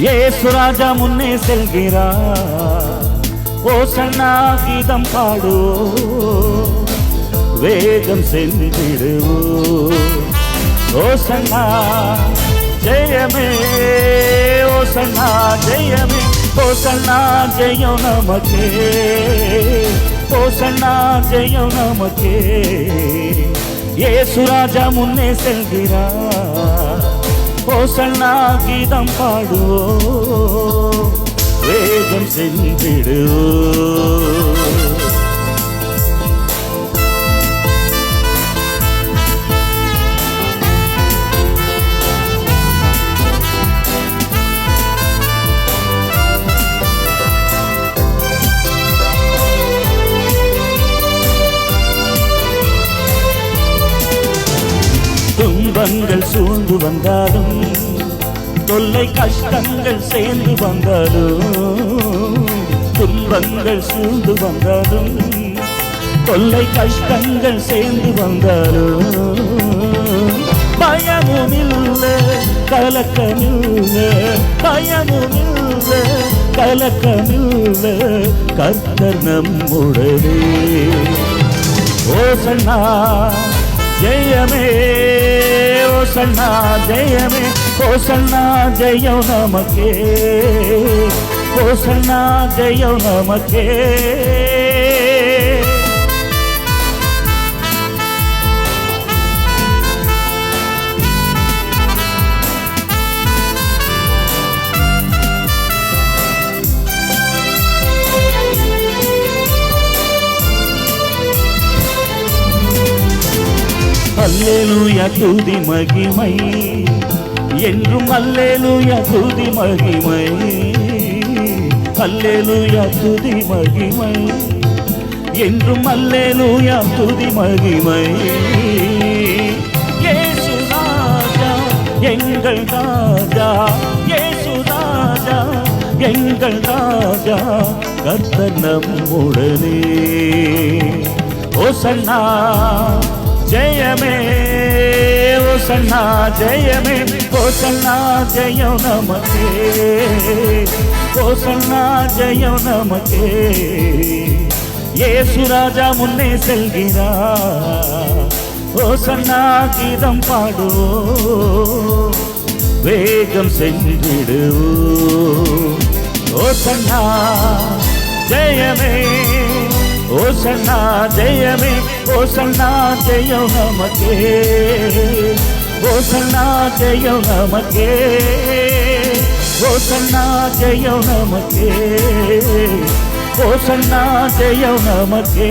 இயேசு ராஜா முன்னே செல்கிறார். ஓசன்னா கீதம் பாடுவோம், வேகம் சென்றிடுவோம். ஓசன்னா ஜெயமே, ஓசன்னா ஜெயமே, ஓசன்னா ஜெயம் நமக்கே, ஓசன்னா ஜெயம் நமக்கே. இயேசு ராஜா முன்னே செல்கிறார். ஓசன்னா கீதம் பாடுவோம், வேகம் சென்றிடுவோம். துன்பங்கள் சூழ்ந்து வந்தாலும், தொல்லை கஷ்டங்கள் சேர்ந்து வந்தாலும், துன்பங்கள் சூழ்ந்து வந்தாலும், தொல்லை கஷ்டங்கள் சேர்ந்து வந்தாலும், பயமும் இல்லை கலக்கமில்லை, பயமும் இல்லை கலக்கமில்லை, கர்த்தர் நம்முடனே. ஓசன்னா ஜெயமே, ஓசன்னா ஜெயமே, ஓசன்னா ஜெயம் நமக்கே, ஓசன்னா ஜெயம் நமக்கே. அல்லேலூயா துதி மகிமை என்றும், அல்லேலூயா துதி மகிமை, அல்லேலூயா துதி மகிமை என்றும், அல்லேலூயா துதி மகிமை. இயேசு ராஜா எங்கள் ராஜா, இயேசு ராஜா எங்கள் ராஜா, கர்த்தர் நம்முடனே. ஓசன்னா ஜெயமே, ஓசன்னா ஜெயமே, ஓசன்னா ஜெயம் நமக்கே, ஓசன்னா ஜெயம் நமக்கே. இயேசு ராஜா முன்னே செல்கிறார். ஓசன்னா கீதம் பாடுவோம், வேகம் சென்றிடுவோம். ஓசன்னா ஜெயமே, ஓசன்னா ஜெயமே, ஓசன்னா ஜெயம் நமக்கே, ஓசன்னா ஜெயம் நமக்கே, ஓசன்னா ஜெயம் நமக்கே, ஓசன்னா ஜெயம் நமக்கே.